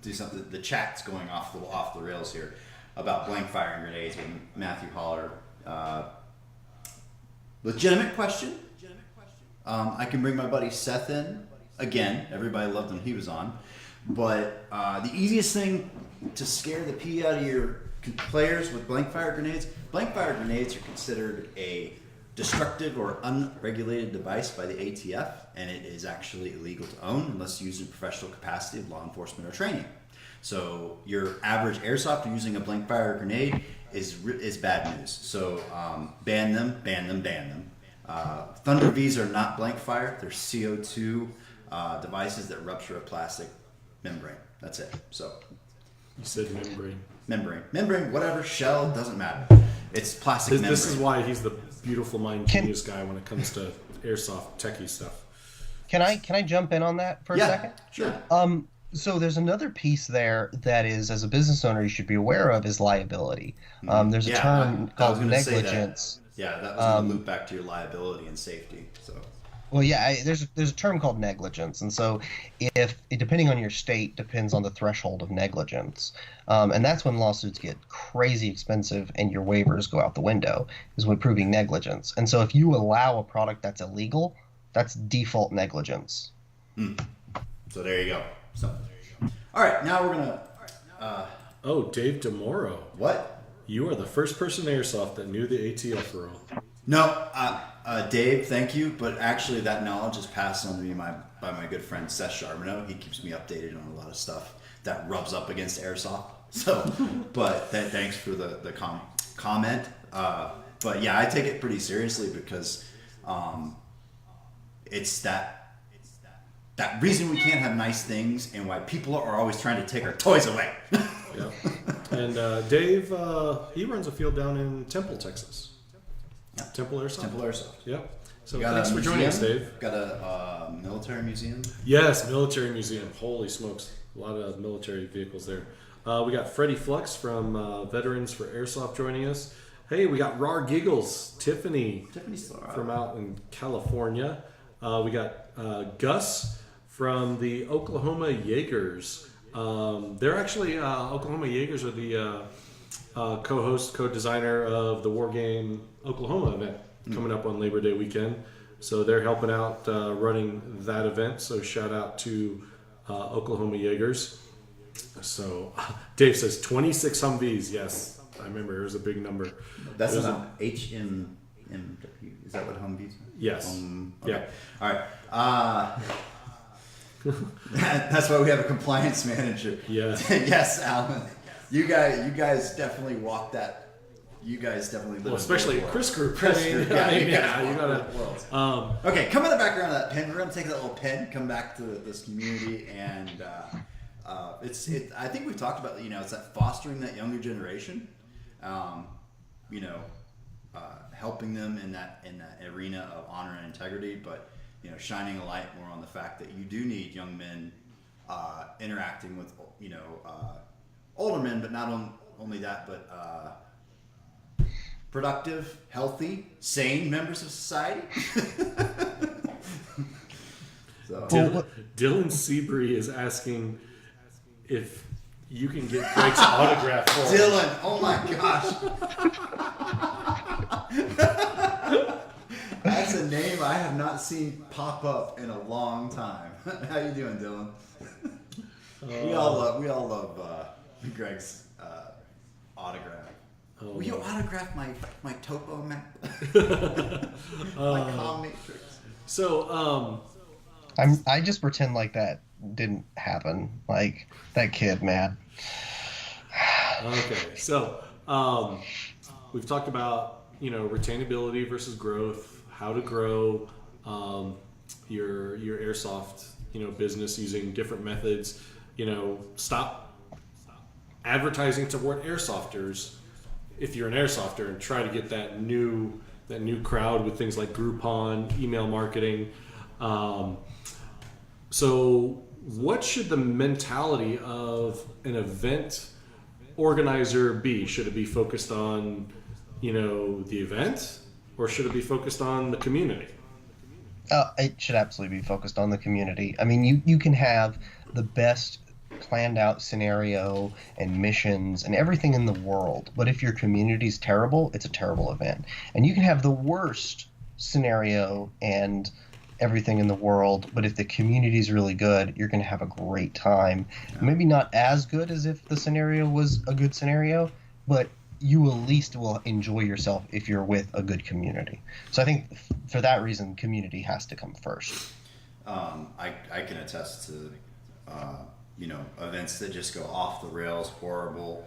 do something. The chat's going off the rails here about blank firing grenades with Matthew Holler. Legitimate question. I can bring my buddy Seth in. Again, everybody loved him, he was on. But the easiest thing to scare the pee out of your players with blank fire grenades are considered a destructive or unregulated device by the ATF, and it is actually illegal to own unless used in professional capacity of law enforcement or training. So your average airsoft using a blank fire grenade is bad news. So ban them. Thunder V's are not blank fire. They're CO2 devices that rupture a plastic membrane. That's it. So You said membrane, whatever, shell, doesn't matter. It's plastic membrane. This is why he's the beautiful mind genius guy when it comes to airsoft techie stuff. Can I jump in on that for a second? Sure. So there's another piece there that is, as a business owner, you should be aware of, is liability. There's a term called negligence. That was going to loop back to your liability and safety. So. Well, yeah, there's a term called negligence, and so if depending on your state, depends on the threshold of negligence, and that's when lawsuits get crazy expensive and your waivers go out the window, is when proving negligence. And so if you allow a product that's illegal, that's default negligence. So there you go. All right, now we're gonna. Dave DeMoro. What? You are the first person in airsoft that knew the ATF rule. No, Dave, thank you, but actually that knowledge is passed on to me by my good friend Seth Charbonneau. He keeps me updated on a lot of stuff that rubs up against airsoft. So, but thanks for the comment. But yeah, I take it pretty seriously because it's that reason we can't have nice things and why people are always trying to take our toys away. Yeah. And Dave, he runs a field down in Temple, Texas. Yeah. Temple Airsoft. Yeah. So Got thanks for joining us, Dave. Got a military museum. Yes, military museum. Holy smokes. A lot of military vehicles there. We got Freddie Flux from Veterans for Airsoft joining us. Hey, we got Raw Giggles, Tiffany from out in California. We got Gus from the Oklahoma Jaegers. They're actually, Oklahoma Jaegers are the co-host, co-designer of the War Game Oklahoma event coming up on Labor Day weekend. So they're helping out running that event. So shout out to Oklahoma Jaegers. So Dave says 26 Humvees. Yes, I remember it was a big number. That's not HMW. Is that what Humvees? Yes. Okay. Yeah. All right. That's why we have a compliance manager. Yeah. Yes, Alan. You guys definitely walk that. You guys definitely live. Well, especially Chris Group. Chris Group. Yeah, you gotta. Okay, come in the background of that pen. We're gonna take that little pen, come back to this community, and I think we've talked about it's that fostering that younger generation, helping them in that arena of honor and integrity. But shining a light more on the fact that you do need young men interacting with older men, but not only that, but productive, healthy, sane members of society. So. Dylan Seabury is asking if you can get Greg's autograph for him. Dylan, oh my gosh. That's a name I have not seen pop up in a long time. How you doing, Dylan? We all love Greg's autograph. Will you autograph my topo map? My comm matrix. So, I just pretend like that didn't happen. Like that kid, man. okay. So, we've talked about, retainability versus growth, how to grow your airsoft, business using different methods. Stop advertising toward airsofters if you're an airsofter, and try to get that new crowd with things like Groupon, email marketing. So what should the mentality of an event organizer be? Should it be focused on, the event, or should it be focused on the community? It should absolutely be focused on the community. I mean, you can have the best planned out scenario and missions and everything in the world, but if your community's terrible, it's a terrible event. And you can have the worst scenario and everything in the world, but if the community is really good, you're going to have a great time. Maybe not as good as if the scenario was a good scenario, but you at least will enjoy yourself if you're with a good community. So I think for that reason, community has to come first. I can attest to events that just go off the rails, horrible,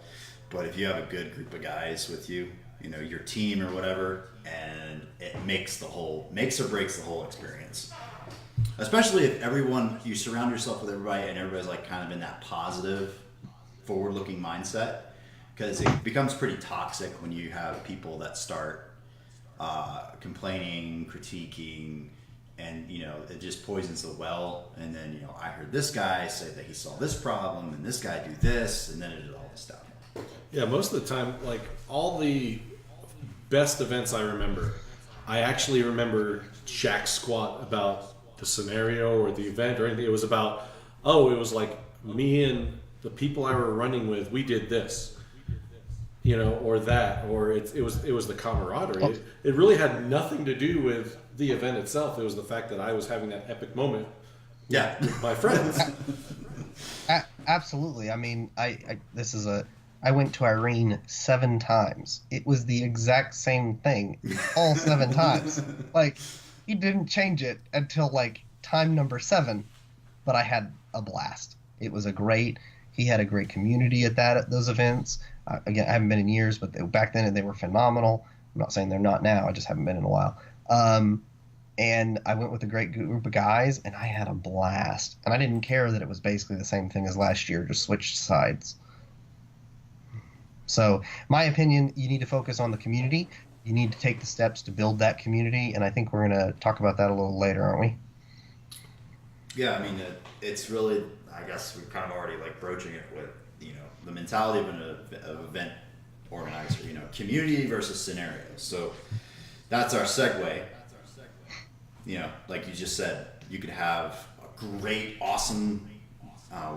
but if you have a good group of guys with you, your team or whatever, and it makes or breaks the whole experience. Especially if you surround yourself with everybody and everybody's like kind of in that positive, forward-looking mindset, because it becomes pretty toxic when you have people that start complaining, critiquing, and it just poisons the well. And then I heard this guy say that he saw this problem, and this guy do this, and then it did all this stuff. Yeah, most of the time, like all the best events I remember, I actually remember Jack squat about the scenario or the event or anything. It was about, it was like me and the people I were running with, we did this, or that, or it was the camaraderie. It really had nothing to do with the event itself. It was the fact that I was having that epic moment with my friends. Absolutely. I mean, I went to Irene 7 times. It was the exact same thing all 7 times. Like, he didn't change it until like time number 7, but I had a blast. It was he had a great community at those events. Again, I haven't been in years, but back then they were phenomenal. I'm not saying they're not now. I just haven't been in a while. And I went with a great group of guys, and I had a blast. And I didn't care that it was basically the same thing as last year, just switched sides. So, my opinion, you need to focus on the community. You need to take the steps to build that community, and I think we're going to talk about that a little later, aren't we? Yeah, I mean, it's really, I guess we're kind of already like broaching it with, the mentality of an event organizer, community versus scenarios. So that's our segue. Like you just said, you could have a great, awesome,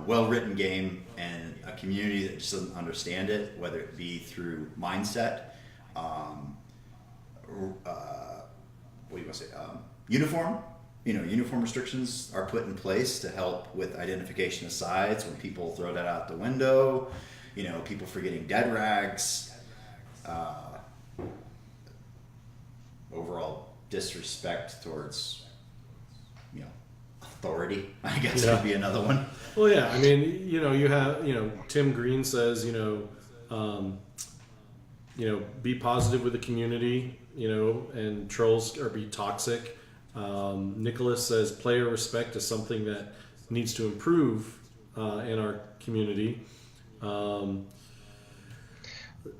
well-written game and a community that just doesn't understand it, whether it be through mindset, uniform. Uniform restrictions are put in place to help with identification of sides when people throw that out the window, people forgetting dead rags, overall disrespect towards, authority, I guess would be another one. Well, yeah, I mean, you have, Tim Green says, be positive with the community, and trolls or be toxic. Nicholas says player respect is something that needs to improve in our community.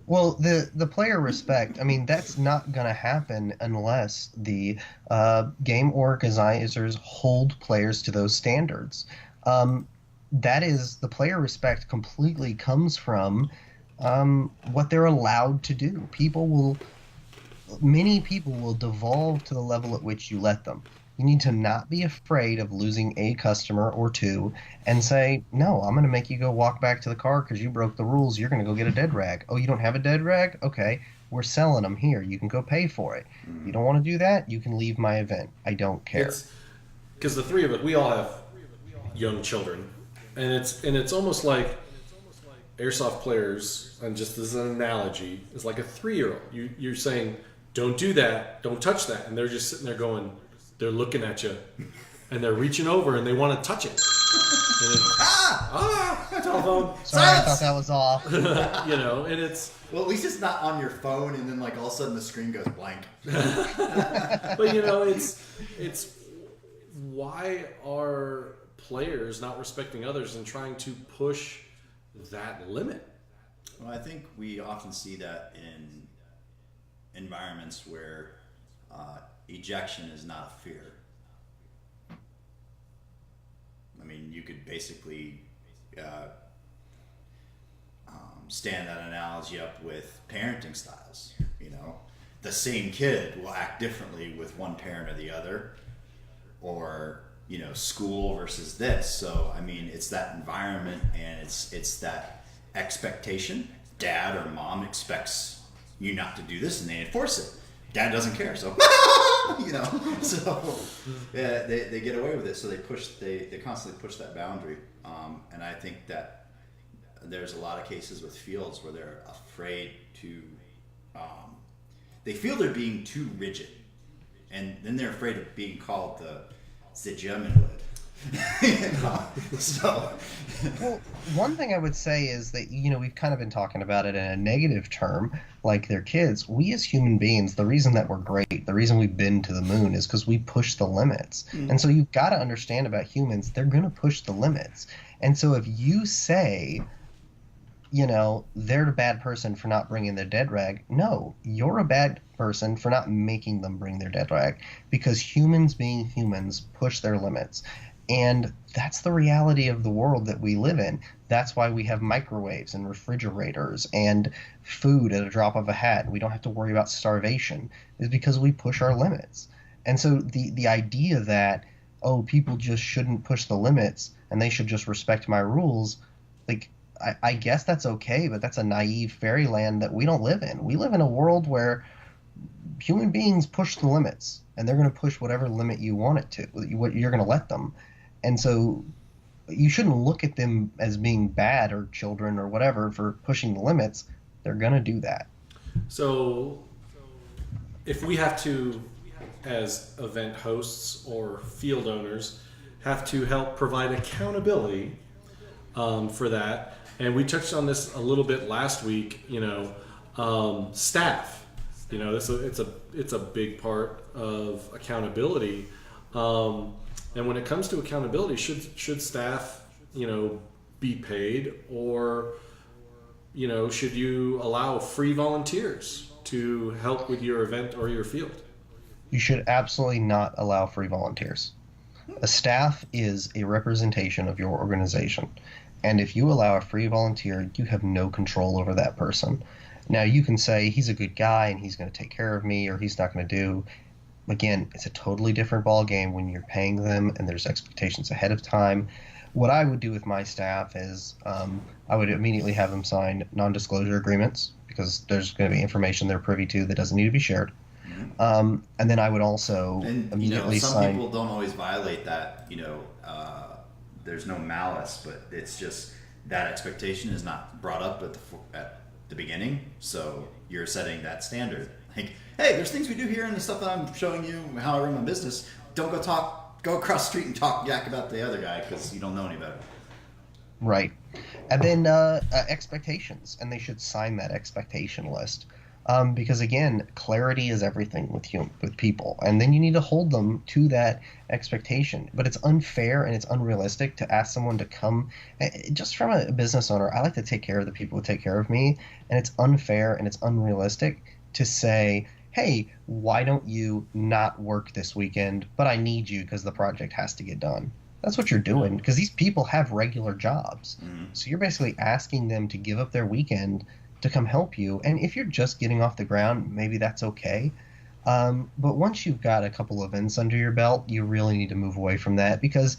Well, the player respect, I mean, that's not going to happen unless the game organizers hold players to those standards. That is, the player respect completely comes from what they're allowed to do. Many people will devolve to the level at which you let them. You need to not be afraid of losing a customer or two and say, no, I'm going to make you go walk back to the car because you broke the rules. You're going to go get a dead rag. Oh, you don't have a dead rag? Okay, we're selling them here. You can go pay for it. You don't want to do that? You can leave my event. I don't care. Because the three of us, we all have young children. And it's almost like airsoft players, and just as an analogy, is like a 3-year-old. You're saying, don't do that, don't touch that. And they're just sitting there going, they're looking at you, and they're reaching over, and they want to touch it. Telephone. Sorry, I thought that was off. And it's... Well, at least it's not on your phone, and then like all of a sudden the screen goes blank. But it's why are players not respecting others and trying to push that limit? Well, I think we often see that in environments where ejection is not a fear. I mean, you could basically stand that analogy up with parenting styles. The same kid will act differently with one parent or the other, or school versus this. So I mean, it's that environment, and it's that expectation. Dad or mom expects you not to do this, and they enforce it. Dad doesn't care, so so yeah, they get away with it. So they constantly push that boundary, and I think that there's a lot of cases with fields where they're afraid to. They feel they're being too rigid, and then they're afraid of being called the German word. So, well, one thing I would say is that we've kind of been talking about it in a negative term, like they're kids. We as human beings, the reason that we're great, the reason we've been to the moon, is because we push the limits. And so you've got to understand about humans, they're going to push the limits. And so if you say, they're a bad person for not bringing their dead rag, no, you're a bad person for not making them bring their dead rag, because humans being humans push their limits. And that's the reality of the world that we live in. That's why we have microwaves and refrigerators and food at a drop of a hat. We don't have to worry about starvation, is because we push our limits. And so the idea that, people just shouldn't push the limits and they should just respect my rules, like, I guess that's okay, but that's a naive fairyland that we don't live in. We live in a world where human beings push the limits, and they're going to push whatever limit you want it to, what you're going to let them. And so you shouldn't look at them as being bad or children or whatever for pushing the limits. They're going to do that. So if we have to, as event hosts or field owners, have to help provide accountability for that, and we touched on this a little bit last week, staff, it's a big part of accountability. And when it comes to accountability, should staff, be paid, or, should you allow free volunteers to help with your event or your field? You should absolutely not allow free volunteers. A staff is a representation of your organization. And if you allow a free volunteer, you have no control over that person. Now, you can say he's a good guy and he's going to take care of me, or he's not going to do. Again, it's a totally different ball game when you're paying them and there's expectations ahead of time. What I would do with my staff is I would immediately have them sign non-disclosure agreements, because there's going to be information they're privy to that doesn't need to be shared. And then I would also immediately some sign. people don't always violate that. There's no malice, but it's just that expectation is not brought up at the beginning. So you're setting that standard. Like, hey, there's things we do here, and the stuff that I'm showing you how I run my business. Don't go across the street and talk jack about the other guy because you don't know any better. Right. And then expectations, and they should sign that expectation list. Because again, clarity is everything with people, and then you need to hold them to that expectation. But it's unfair and it's unrealistic to ask someone to come. Just from a business owner, I like to take care of the people who take care of me, and it's unfair and it's unrealistic to say, "Hey, why don't you not work this weekend? But I need you because the project has to get done." That's what you're doing, because these people have regular jobs. So you're basically asking them to give up their weekend to come help you. And if you're just getting off the ground, maybe that's okay. But once you've got a couple events under your belt, you really need to move away from that, because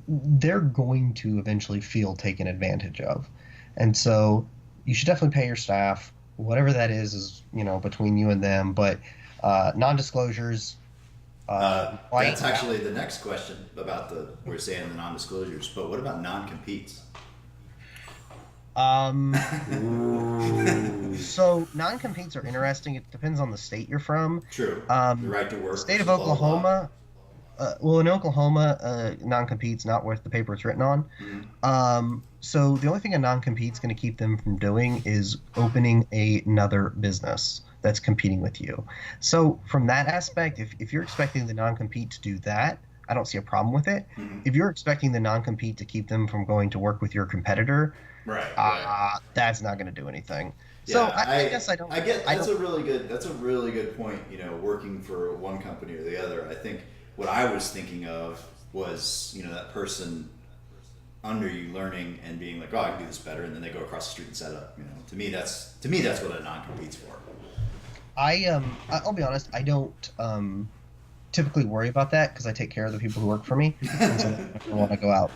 they're going to eventually feel taken advantage of. And so you should definitely pay your staff. Whatever that is, between you and them. But non-disclosures. That's actually the next question about we're saying the non-disclosures, but what about non-competes? So non-competes are interesting. It depends on the state you're from. True. The right to work. State of Oklahoma. In Oklahoma, non-compete's not worth the paper it's written on. So the only thing a non-compete's going to keep them from doing is opening another business that's competing with you. So from that aspect, if you're expecting the non-compete to do that, I don't see a problem with it. If you're expecting the non-compete to keep them from going to work with your competitor, right. That's not going to do anything. Yeah, so I guess I don't. That's a really good point. Working for one company or the other. I think what I was thinking of was that person under you learning and being like, oh, I can do this better, and then they go across the street and set up. To me that's what a non-compete's for. I'll be honest. I don't typically worry about that because I take care of the people who work for me, and so I don't want to go out.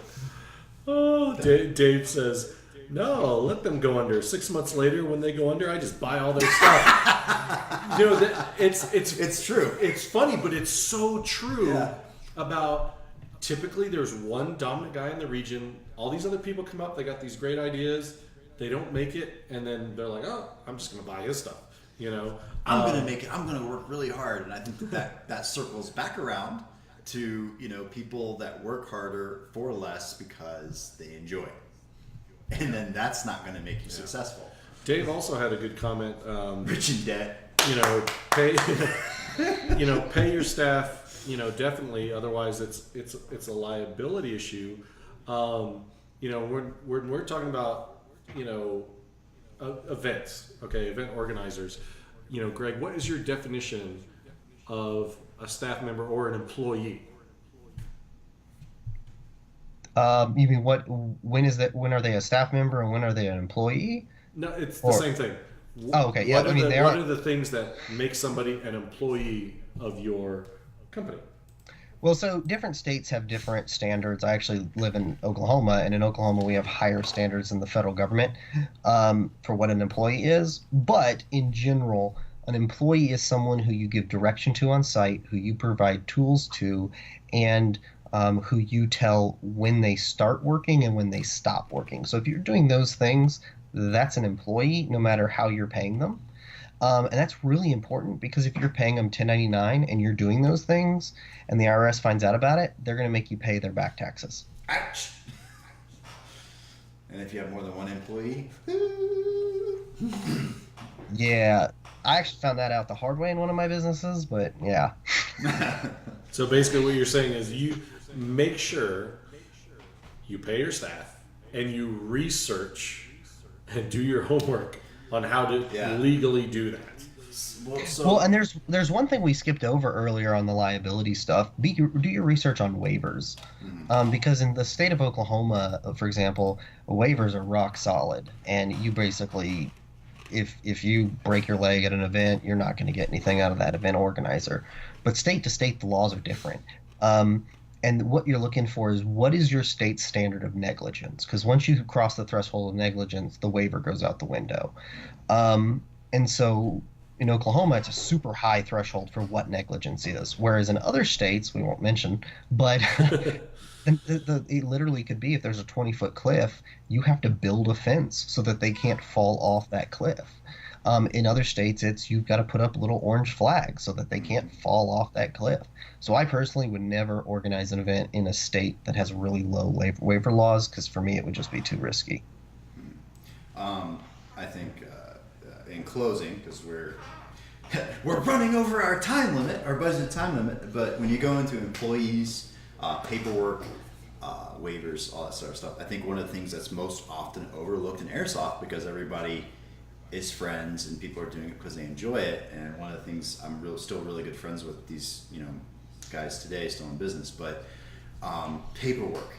Oh, Dave says, no, let them go under. 6 months later, when they go under, I just buy all their stuff. It's true. It's funny, but it's so true about typically there's one dominant guy in the region. All these other people come up. They got these great ideas. They don't make it, and then they're like, oh, I'm just going to buy his stuff. I'm going to make it. I'm going to work really hard, and I think that circles back around to people that work harder for less because they enjoy it, and then that's not going to make you successful. Dave also had a good comment. Rich in debt. Pay. Pay your staff. Definitely. Otherwise, it's a liability issue. When we're talking about events. Okay, event organizers. Greg, what is your definition of a staff member or an employee? You mean what? When is that? When are they a staff member and when are they an employee? No, it's the same thing. Oh, okay. Yeah. What are the things that make somebody an employee of your company? Well, so different states have different standards. I actually live in Oklahoma, and in Oklahoma we have higher standards than the federal government for what an employee is. But in general, an employee is someone who you give direction to on site, who you provide tools to, and who you tell when they start working and when they stop working. So if you're doing those things, that's an employee, no matter how you're paying them. And that's really important because if you're paying them $10.99 and you're doing those things and the IRS finds out about it, they're going to make you pay their back taxes. Ouch. And if you have more than one employee? Yeah. I actually found that out the hard way in one of my businesses, but yeah. So basically what you're saying is you make sure you pay your staff and you research and do your homework on how to legally do that. Well, and there's one thing we skipped over earlier on the liability stuff. Do your research on waivers, because in the state of Oklahoma, for example, waivers are rock solid, and you basically, if you break your leg at an event, you're not going to get anything out of that event organizer. But state to state, the laws are different. And what you're looking for is what is your state's standard of negligence? Because once you cross the threshold of negligence, the waiver goes out the window. And so in Oklahoma, it's a super high threshold for what negligence is. Whereas in other states, we won't mention, but it literally could be if there's a 20-foot cliff, you have to build a fence so that they can't fall off that cliff. In other states, it's you've got to put up little orange flags so that they can't fall off that cliff. So I personally would never organize an event in a state that has really low waiver laws because for me it would just be too risky. I think in closing, because we're running over our time limit, our budgeted time limit. But when you go into employees, paperwork, waivers, all that sort of stuff, I think one of the things that's most often overlooked in airsoft, because everybody is friends and people are doing it because they enjoy it. And one of the things still really good friends with these, guys today, still in business, but paperwork,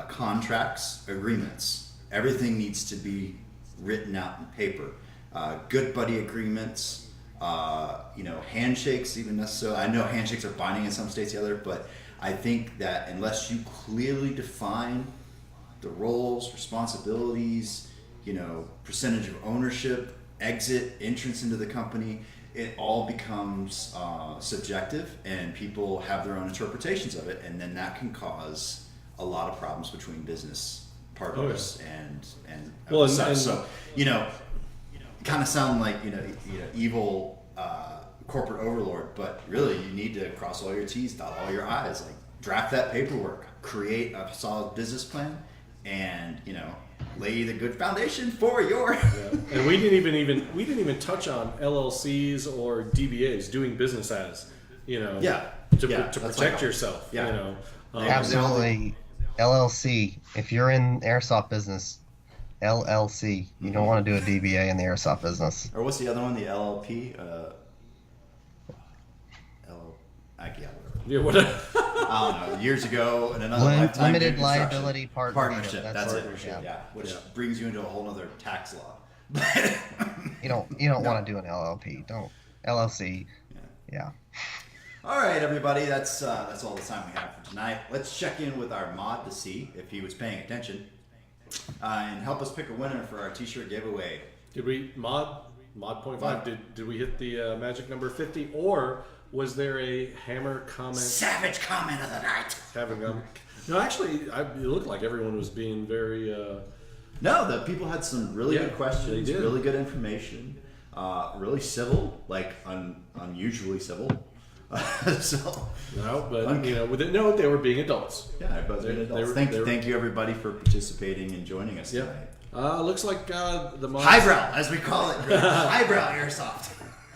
contracts, agreements, everything needs to be written out in paper. Good buddy agreements, handshakes, even necessarily. I know handshakes are binding in some states, the other, but I think that unless you clearly define the roles, responsibilities, percentage of ownership, exit, entrance into the company, it all becomes subjective, and people have their own interpretations of it, and then that can cause a lot of problems between business partners and such. So kind of sound like evil corporate overlord, but really you need to cross all your T's, dot all your I's, like draft that paperwork, create a solid business plan, and lay the good foundation for your. And we didn't even touch on LLCs or DBAs, doing business as, to protect yourself. Yeah. Absolutely. LLC. If you're in airsoft business, LLC. You don't want to do a DBA in the airsoft business. Or what's the other one? The LLP. Yeah, whatever. I don't know. Years ago, in another lifetime, limited liability partnership. That's it. Yeah. Which brings you into a whole other tax law. You don't want to do an LLP. Don't LLC. Yeah. All right, everybody. That's all the time we have for tonight. Let's check in with our mod to see if he was paying attention, and help us pick a winner for our T-shirt giveaway. Did we mod 0.5? Did we hit the magic number 50, or was there a hammer comment? Savage comment of the night. No, actually, it looked like everyone was being very. No, the people had some really good questions, really good information, really civil, like unusually civil. No, but they were being adults. Yeah, both being adults. Thank you everybody for participating and joining us tonight. Looks like the mod. Highbrow, as we call it, highbrow airsoft.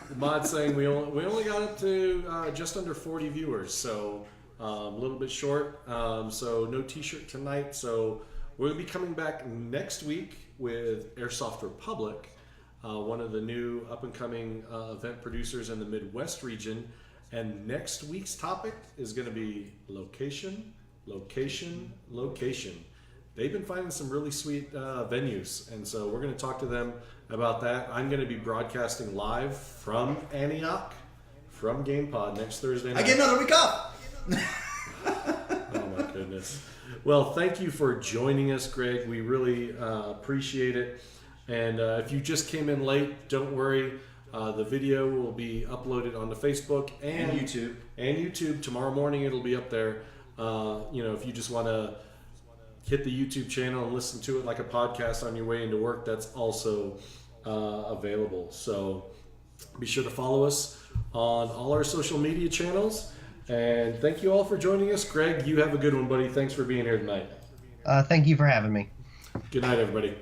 The mod saying we only got up to just under 40 viewers, so a little bit short. So no T-shirt tonight. So we'll be coming back next week with Airsoft Republic, one of the new up-and-coming event producers in the Midwest region. And next week's topic is going to be location. They've been finding some really sweet venues, and so we're going to talk to them about that. I'm going to be broadcasting live from Antioch, from GamePod next Thursday night. I get another week off. Oh my goodness. Well, thank you for joining us, Greg. We really appreciate it. And if you just came in late, don't worry. The video will be uploaded onto Facebook and YouTube. Tomorrow morning it'll be up there. If you just want to hit the YouTube channel and listen to it like a podcast on your way into work, that's also available. So be sure to follow us on all our social media channels. And thank you all for joining us. Greg, you have a good one, buddy. Thanks for being here tonight. Thank you for having me. Good night, everybody.